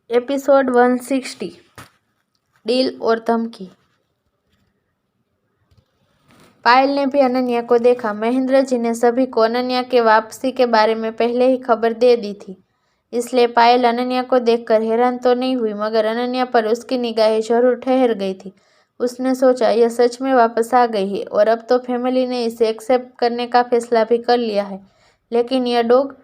Episode 160 deal और धमकी। पायल ने भी अनन्या को देखा। महेंद्र जी ने सभी को अनन्या के वापसी के बारे में पहले ही खबर दे दी थी, इसलिए पायल अनन्या को देखकर हैरान तो नहीं हुई, मगर अनन्या पर उसकी निगाहें जरूर ठहर गई थी। उसने सोचा, यह सच में वापस आ गई है और अब तो फैमिली ने इसे एक्सेप्ट करने का फैसला भी कर लिया है। लेकिन यह डॉग,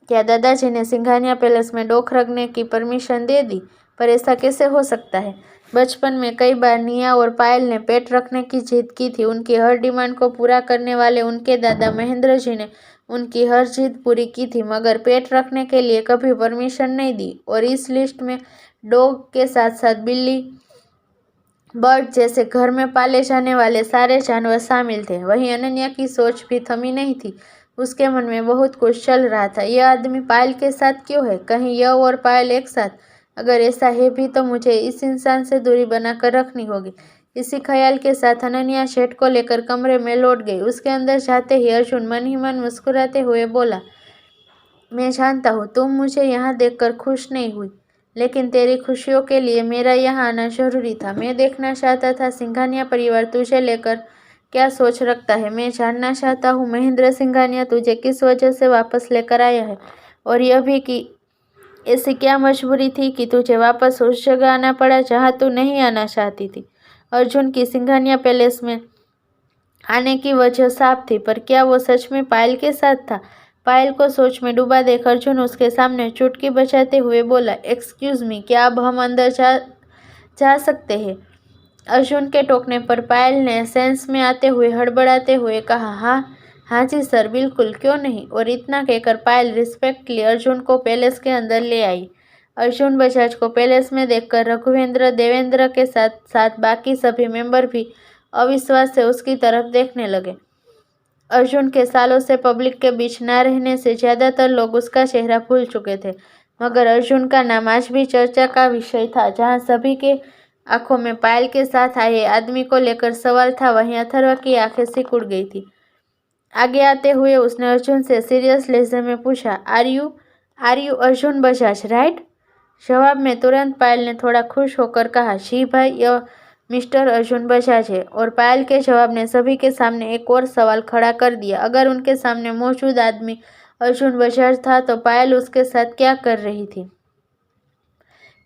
क्या दादाजी ने सिंघानिया पैलेस में डॉग रखने की परमिशन दे दी? पर ऐसा कैसे हो सकता है? बचपन में कई बार निया और पायल ने पेट रखने की जिद की थी। उनकी हर डिमांड को पूरा करने वाले उनके दादा महेंद्र जी ने उनकी हर जिद पूरी की थी, मगर पेट रखने के लिए कभी परमिशन नहीं दी। और इस लिस्ट में डॉग के साथ साथ बिल्ली, बर्ड जैसे घर में पाले जाने वाले सारे जानवर शामिल थे। वहीं अनन्या की सोच भी थमी नहीं थी। उसके मन में बहुत कुछ चल रहा था। यह आदमी पायल के साथ क्यों है? कहीं यह और पायल एक साथ? अगर ऐसा है भी तो मुझे इस इंसान से दूरी बनाकर रखनी होगी। इसी ख्याल के साथ अनन्या शेड को लेकर कमरे में लौट गई। उसके अंदर जाते ही अर्जुन मन ही मन मुस्कुराते हुए बोला, मैं जानता हूँ तुम मुझे यहाँ देखकर खुश नहीं हुई, लेकिन तेरी खुशियों के लिए मेरा यहाँ आना जरूरी था। मैं देखना चाहता था सिंघानिया परिवार तुझे लेकर क्या सोच रखता है। मैं जानना चाहता हूँ महेंद्र सिंघानिया तुझे किस वजह से वापस लेकर आया है, और यह भी कि ऐसी क्या मजबूरी थी कि तुझे वापस उस जगह आना पड़ा जहाँ तू नहीं आना चाहती थी। अर्जुन की सिंघानिया पैलेस में आने की वजह साफ थी, पर क्या वो सच में पायल के साथ था? पायल को सोच में डूबा देख अर्जुन उसके सामने चुटकी बजाते हुए बोला, एक्सक्यूज मी, क्या अब हम अंदर जा सकते हैं? अर्जुन के टोकने पर पायल ने सेंस में आते हुए हड़बड़ाते हुए कहा, हाँ जी सर, बिल्कुल, क्यों नहीं। और इतना कहकर पायल रिस्पेक्टली अर्जुन को पैलेस के अंदर ले आई। अर्जुन बजाज को पैलेस में देखकर रघुवेंद्र, देवेंद्र के साथ साथ बाकी सभी मेंबर भी अविश्वास से उसकी तरफ देखने लगे। अर्जुन के सालों से पब्लिक के बीच न रहने से ज्यादातर लोग उसका चेहरा भूल चुके थे, मगर अर्जुन का नाम आज भी चर्चा का विषय था। जहां सभी के आंखों में पायल के साथ आए आदमी को लेकर सवाल था, वहीं अथर्व की आंखें सिकुड़ गई थी। आगे आते हुए उसने अर्जुन से सीरियस लहजे में पूछा, are you Arjun Bajaj, right? जवाब में तुरंत पायल ने थोड़ा खुश होकर कहा, जी भाई, यह मिस्टर अर्जुन बजाज है। और पायल के जवाब ने सभी के सामने एक और सवाल खड़ा कर दिया। अगर उनके सामने मौजूद आदमी अर्जुन बजाज था तो पायल उसके साथ क्या कर रही थी?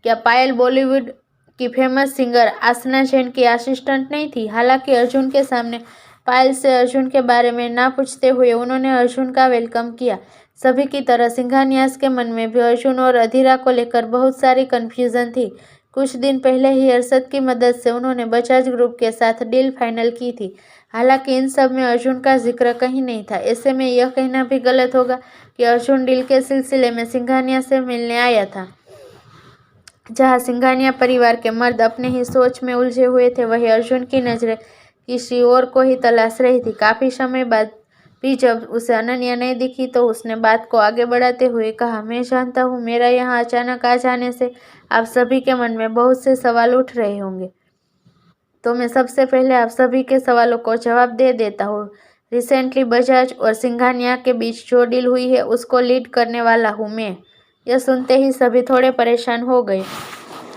क्या पायल बॉलीवुड की फेमस सिंगर आसना जैन की असिस्टेंट नहीं थी? हालांकि अर्जुन के सामने पायल से अर्जुन के बारे में ना पूछते हुए उन्होंने अर्जुन का वेलकम किया। सभी की तरह सिंघानियास के मन में भी अर्जुन और अधीरा को लेकर बहुत सारी कन्फ्यूजन थी। कुछ दिन पहले ही अरशद की मदद से उन्होंने बजाज ग्रुप के साथ डील फाइनल की थी। हालांकि इन सब में अर्जुन का जिक्र कहीं नहीं था। ऐसे में यह कहना भी गलत होगा कि अर्जुन डील के सिलसिले में सिंघानिया से मिलने आया था। जहां सिंघानिया परिवार के मर्द अपने ही सोच में उलझे हुए थे, वहीं अर्जुन की नजरें किसी और को ही तलाश रही थी। काफी समय बाद भी जब उसे अनन्या नहीं दिखी तो उसने बात को आगे बढ़ाते हुए कहा, मैं जानता हूँ मेरा यहाँ अचानक आ जाने से आप सभी के मन में बहुत से सवाल उठ रहे होंगे, तो मैं सबसे पहले आप सभी के सवालों को जवाब दे देता हूँ। रिसेंटली बजाज और सिंघानिया के बीच जो डील हुई है उसको लीड करने वाला हूँ मैं। यह सुनते ही सभी थोड़े परेशान हो गए।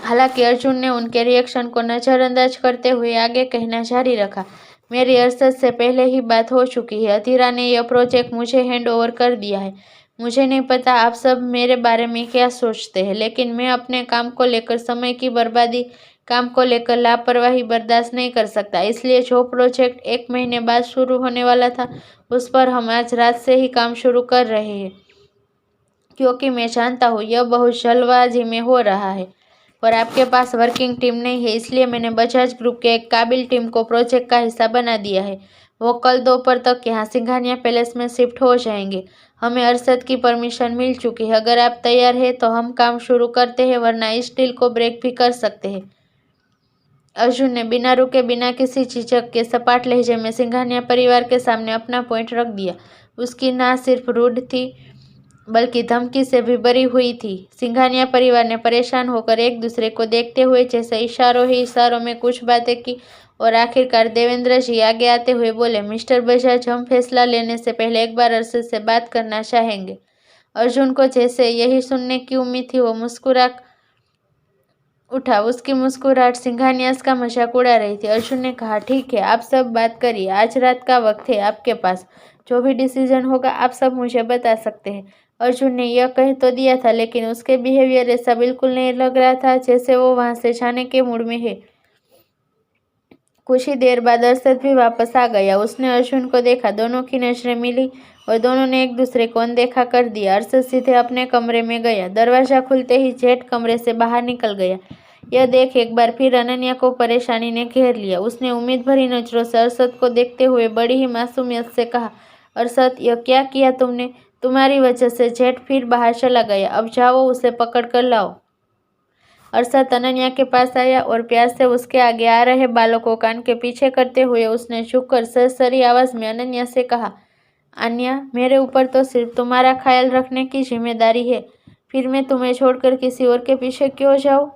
हालांकि अर्जुन ने उनके रिएक्शन को नजरअंदाज करते हुए आगे कहना जारी रखा, मेरी अरशद से पहले ही बात हो चुकी है। अधीरा ने यह प्रोजेक्ट मुझे हैंड ओवर कर दिया है। मुझे नहीं पता आप सब मेरे बारे में क्या सोचते हैं, लेकिन मैं अपने काम को लेकर समय की बर्बादी, काम को लेकर लापरवाही बर्दाश्त नहीं कर सकता। इसलिए जो प्रोजेक्ट 1 महीने बाद शुरू होने वाला था उस पर हम आज रात से ही काम शुरू कर रहे हैं, क्योंकि मैं जानता हूँ यह बहुत जल्दबाजी में हो रहा है और आपके पास वर्किंग टीम नहीं है। इसलिए मैंने बजाज ग्रुप के एक काबिल टीम को प्रोजेक्ट का हिस्सा बना दिया है। वो कल दोपहर तक यहाँ सिंघानिया पैलेस में शिफ्ट हो जाएंगे। हमें अरशद की परमिशन मिल चुकी है। अगर आप तैयार हैं तो हम काम शुरू करते हैं, वरना इस डील को ब्रेक भी कर सकते हैं। अर्जुन ने बिना रुके, बिना किसी झिझक के सपाट लहजे में सिंघानिया परिवार के सामने अपना पॉइंट रख दिया। उसकी ना सिर्फ रूड थी बल्कि धमकी से भी भरी हुई थी। सिंघानिया परिवार ने परेशान होकर एक दूसरे को देखते हुए जैसे इशारों ही इशारों में कुछ बातें की और आखिरकार देवेंद्र जी आगे आते हुए बोले, मिस्टर बजाज, हम फैसला लेने से पहले एक बार अरशद से बात करना चाहेंगे। अर्जुन को जैसे यही सुनने की उम्मीद थी, वो मुस्कुरा उठा। उसकी मुस्कुराहट सिंघानियास का मजाक उड़ा रही थी। अर्जुन ने कहा, ठीक है, आप सब बात करिए, आज रात का वक्त है आपके पास, जो भी डिसीजन होगा आप सब मुझे बता सकते हैं। अर्जुन ने यह कह तो दिया था, लेकिन उसके बिहेवियर ऐसा बिल्कुल नहीं लग रहा था जैसे वो वहां से जाने के मूड में है। कुछ ही देर बाद अरशद भी वापस आ गया। उसने अर्जुन को देखा, दोनों की नजरें मिली और दोनों ने एक दूसरे को अनदेखा कर दिया। अरशद सीधे अपने कमरे में गया। दरवाजा खुलते ही जेठ कमरे से बाहर निकल गया। यह देख एक बार फिर अनन्या को परेशानी ने घेर लिया। उसने उम्मीद भरी नजरों से अरशद को देखते हुए बड़ी ही मासूमियत से कहा, अरशद, यह क्या किया तुमने? तुम्हारी वजह से जेठ फिर बाहर चला गया। अब जाओ, उसे पकड़ कर लाओ। अरशद अनन्या के पास आया और प्यार से उसके आगे आ रहे बालों को कान के पीछे करते हुए उसने झुककर सरसरी आवाज में अनन्या से कहा, अन्या, मेरे ऊपर तो सिर्फ तुम्हारा ख्याल रखने की जिम्मेदारी है, फिर मैं तुम्हें छोड़कर किसी और के पीछे क्यों जाऊँ?